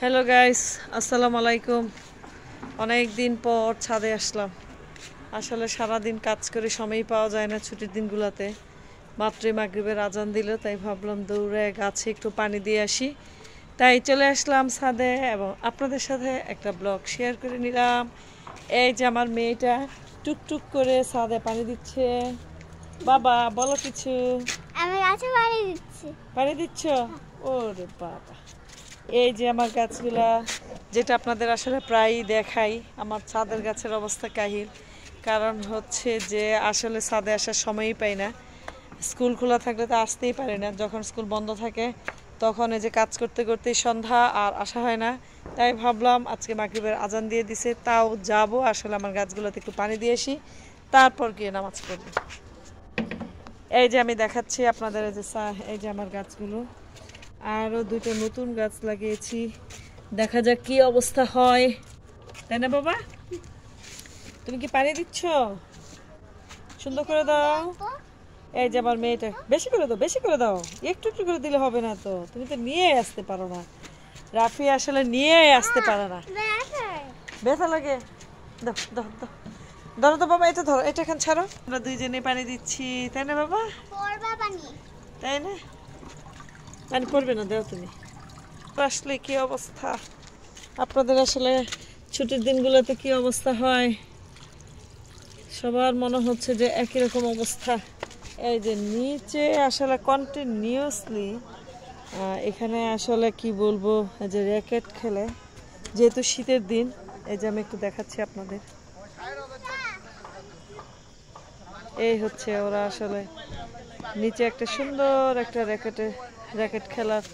Hello guys, আসসালামু আলাইকুম। অনেক দিন পর ছাদে আসলাম। আসলে সারাদিন কাজ করে সময় পাওয়া যায় না ছুটির দিনগুলোতে। মাত্রই মাগরিবের আজান দিল, তাই ভাবলাম দৌড়ে গাছে একটু পানি দিয়ে আসি। তাই চলে আসলাম ছাদে এবং আপনাদের সাথে একটা ব্লগ শেয়ার করে নিলাম। এই যে আমার মেয়েটা টুকটুক করে ছাদে পানি দিচ্ছে। বাবা বলো কিছু। আমি গাছে পানি দিচ্ছি। পানি দিচ্ছ? ওরে বাবা, এই যে আমার গাছগুলা, যেটা আপনাদের আসলে প্রায়ই দেখাই, আমার ছাদের গাছের অবস্থা কাহিল। কারণ হচ্ছে যে আসলে ছাদে আসার সময়ই পাই না। স্কুল খোলা থাকলে তো আসতেই পারি না, যখন স্কুল বন্ধ থাকে তখন এই যে কাজ করতে করতেই সন্ধ্যা আর আসা হয় না। তাই ভাবলাম আজকে মাগরিবের আজান দিয়ে দিছে, তাও যাব আসলে আমার গাছগুলোতে একটু পানি দিয়ে আসি, তারপর গিয়ে নামাজ পড়ব। এই যে আমি দেখাচ্ছি আপনাদের, এই যে আমার গাছগুলো, আরও দুটো নতুন গাছ লাগিয়েছি। দেখা যাক কি অবস্থা হয়, তাই না বাবা? তুমি কি পানি দিচ্ছ? সুন্দর করে দাও। এই যে আমার মেয়েটা, বেশি করে দাও, বেশি করে দাও। একটু একটু করে দিলে হবে না তো, তুমি তো নিয়ে আসতে পারো না। রাফি আসলে নিয়ে আসতে পারে না, ব্যথা লাগে। দাও দাও দাও, ধরো তো বাবা, এটা ধরো, এটা এখানে ছাড়ো। আমরা দুইজনে পানি দিচ্ছি, তাই না বাবা? তাই না? পানি পড়বে না, দাও তুমি। আসলে কি অবস্থা আপনাদের, আসলে ছুটির দিনগুলোতে কি অবস্থা হয়? সবার মনে হচ্ছে যে একই রকম অবস্থা। এই যে নিচে আসলে কন্টিনিউয়াসলি এখানে আসলে কি বলবো, এই যে র্যাকেট খেলে, যেহেতু শীতের দিন। এই যে আমি একটু দেখাচ্ছি আপনাদের, এই হচ্ছে ওরা আসলে নিচে একটা সুন্দর একটা র্যাকেট খেলার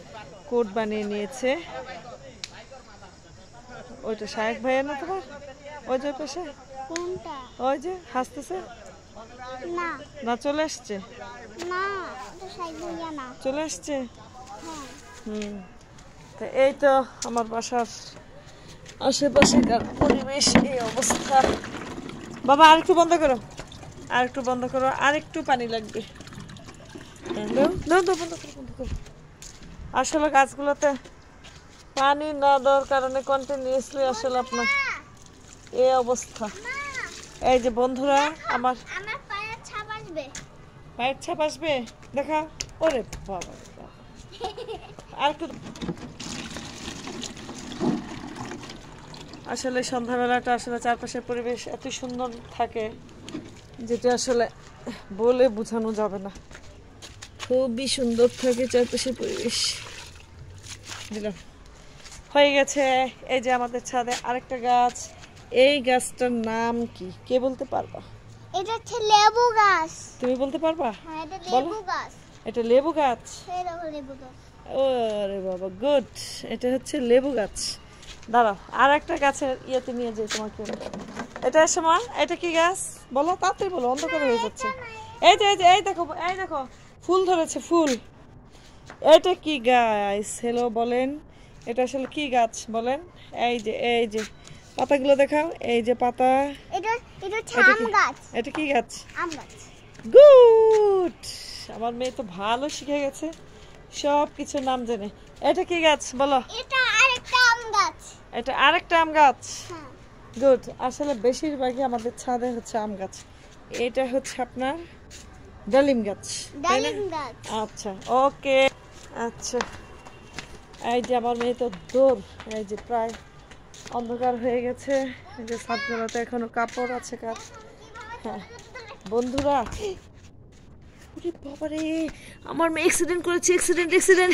কোর্ট বানিয়ে নিয়েছে। ওইটা শায়েক ভাইয়ের না তোমার? ওই যে পাশে, ওই যে হাসতেছে না না, চলে আসছে, না তো শায়েক ভাইয়া না। চলে আসছে। হ্যাঁ, তো এই তো আমার বাসার আশেপাশেকার পরিবেশ, এই অবস্থা। বাবা আরেকটু বন্ধ করো, আরেকটু বন্ধ করো, আরেকটু পানি লাগবে। দাও দাও দাও, বন্ধ করো, বন্ধ করো। আসলে গাছগুলোতে পানি না দেওয়ার কারণে কন্টিনিউয়াসলি আসলে আপনার এই অবস্থা। এই যে বন্ধুরা, আমার আমার পায়ের ছাপ আসবে। পায়ের ছাপ আসবে, দেখা। ওরে বাবা, আর একটু। আসলে সন্ধ্যাবেলাটা আসলে চারপাশের পরিবেশ এত সুন্দর থাকে, যেটা আসলে বলে বোঝানো যাবে না। খুবই সুন্দর থাকে চারপাশের পরিবেশ। দিলাম, হয়ে গেছে। এই যে আমাদের ছাদে আরেকটা গাছ। এই গাছটার নাম কি, কে বলতে পারবা? এটা হচ্ছে লেবু গাছ। তুমি বলতে পারবা? হ্যাঁ, এটা বলো। লেবু গাছ। এটা লেবু গাছ? এই দেখো লেবু গাছ। ওরে বাবা, গুড। এটা হচ্ছে লেবু গাছ। দাঁড়াও, আর একটা গাছের ইয়েতে নিয়ে যাই তোমাকে। এটা সময়, এটা কি গাছ বলো, তাড়াতাড়ি বলো, অন্ধকার হয়ে যাচ্ছে। এই যে এই যে, এই দেখো, এই দেখো, ফুল ধরেছে, ফুল। এটা কি গাছ? হ্যালো বলেন, এটা আসলে কি গাছ বলেন? এই যে, এই যে পাতাগুলো দেখাও, এই যে পাতা। এটা এটা হচ্ছে এটা আম কি গাছ। এটা কি গাছ? আম গাছ। গুড, আমার মেয়ে তো ভালো শিখে গেছে, সব কিছুর নাম জানে। এটা কি গাছ বলো? এটা আরেকটা আম গাছ। এটা আরেকটা আম গাছ। হ্যাঁ, গুড। আসলে বেশিরভাগই আমাদের ছাদে হচ্ছে আম গাছ। এটা হচ্ছে আপনার ডালিম গাছ, তাই না? ডালিম গাছ। আচ্ছা, ওকে। আচ্ছা, এই যে আমার মেয়ে তো দৌড়। এই যে প্রায় অন্ধকার হয়ে গেছে, এই যে ছাদগুলোতে এখনো কাপড় আছে কাজ। হ্যাঁ বন্ধুরা, ওরে বাবারে, আমার মেয়ে অ্যাক্সিডেন্ট করেছে, অ্যাক্সিডেন্ট অ্যাক্সিডেন্ট।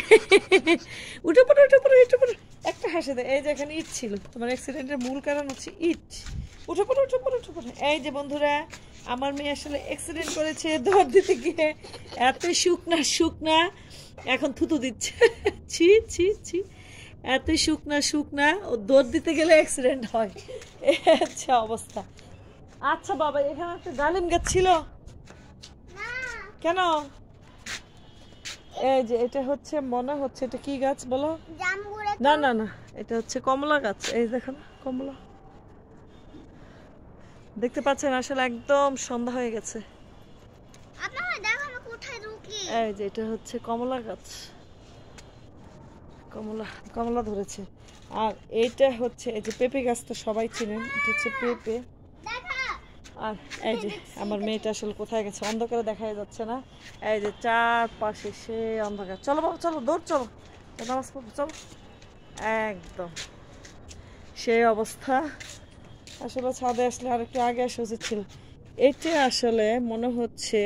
উঠে পড়ো, উঠে পড়ো, উঠে পড়ো। একটা হাসে দেয়। এই যে এখানে ইট ছিল, তোমার অ্যাক্সিডেন্টের মূল কারণ হচ্ছে ইট। উঠে পড়ো, উঠে পড়ো, উঠে পড়ো। এই যে বন্ধুরা, আমার মেয়ে আসলে অ্যাক্সিডেন্ট করেছে দৌড় দিতে গিয়ে। এত শুকনা শুকনা, এখন থুতু দিচ্ছে। ছি ছি ছি, এত শুকনা শুকনা, ও দৌড় দিতে গেলে অ্যাক্সিডেন্ট হয়। আচ্ছা অবস্থা। আচ্ছা বাবা, এখানে একটা ডালিম গাছ ছিল কেন? এই যে এটা হচ্ছে, মনে হচ্ছে এটা কি গাছ বলো? জামগুড়া। না না না, এটা হচ্ছে কমলা গাছ। এই দেখেন কমলা, দেখতে পাচ্ছেন? আসলে একদম সন্ধ্যা হয়ে গেছে। আপনারা দেখো আমি কোথায় ঢুকি। এই যে এটা হচ্ছে কমলা গাছ। কমলা কমলা ধরেছে। আর এইটা হচ্ছে এই যে পেঁপে গাছ, তো সবাই চিনেন, এটা হচ্ছে পেঁপে। আর এই যে আমার মেয়েটা আসলে কোথায় গেছে, অন্ধকারে দেখা যাচ্ছে না। এই যে চারপাশে সে অন্ধকার। চলো বাবা চলো, দৌড় চলো, নামাজ পড়বো চলো। একদম সেই অবস্থা। আসলে ছাদে আসলে আর একটু আগে আসা উচিত ছিল। এটা আসলে মনে হচ্ছে,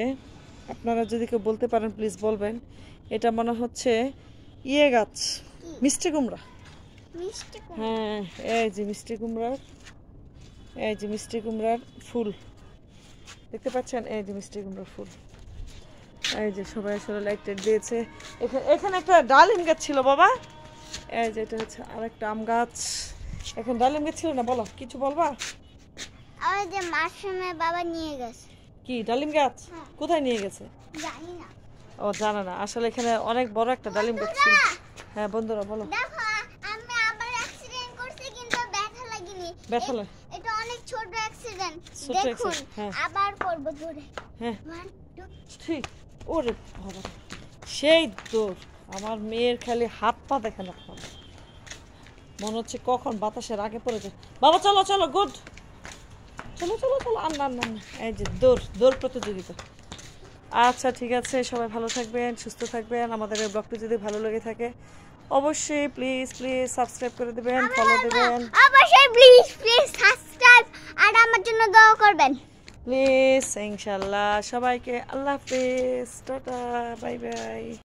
আপনারা যদি কেউ বলতে পারেন প্লিজ বলবেন, এটা মনে হচ্ছে ইয়ে গাছ, মিষ্টি কুমড়া। মিষ্টি কুমড়া। হ্যাঁ, এই যে মিষ্টি কুমড়ার, এই যে মিষ্টি কুমড়ার ফুল দেখতে পাচ্ছেন, এই যে মিষ্টি কুমড়ার ফুল। এই যে সবাই আসলে লাইট টাইট দিয়েছে। এখানে একটা ডালিম গাছ ছিল বাবা। এই যে এটা হচ্ছে আরেকটা আম গাছ। এখন ডালিম গাছ ছিল না, বলো কিছু বলবা? ওই যে মাশরুমে বাবা নিয়ে গেছে। কি ডালিম গাছ? হ্যাঁ। কোথায় নিয়ে গেছে? জানি না। ও জানা না, আসলে এখানে অনেক বড় একটা ডালিম গাছ ছিল। হ্যাঁ বন্ধুরা বলো। দেখো আমি আবার অ্যাক্সিডেন্ট করছি কিন্তু ব্যথা লাগেনি। ব্যথা লাগে? এটা অনেক ছোট অ্যাক্সিডেন্ট। ছোট দেখুন accident, হ্যাঁ। আবার করব দূরে। হ্যাঁ 1 2 ঠিক। ওরে বাবা, সেই দৌড়! আমার মেয়ের খালি হাত পা দেখেন আপনারা, মনে হচ্ছে কখন বাতাসের আগে পড়ে যায়। বাবা চলো চলো, গুড, চলো চলো চলো। আর না না না, এই যে দৌড় দৌড় প্রতিযোগিতা। আচ্ছা ঠিক আছে, সবাই ভালো থাকবেন, সুস্থ থাকবেন। আমাদের এই ব্লগটি যদি ভালো লেগে থাকে অবশ্যই প্লিজ প্লিজ সাবস্ক্রাইব করে দেবেন, ফলো দেবেন অবশ্যই প্লিজ প্লিজ সাবস্ক্রাইব আর আমার জন্য দোয়া করবেন প্লিজ। ইনশাআল্লাহ সবাইকে আল্লাহ হাফেজ, টাটা, বাই বাই।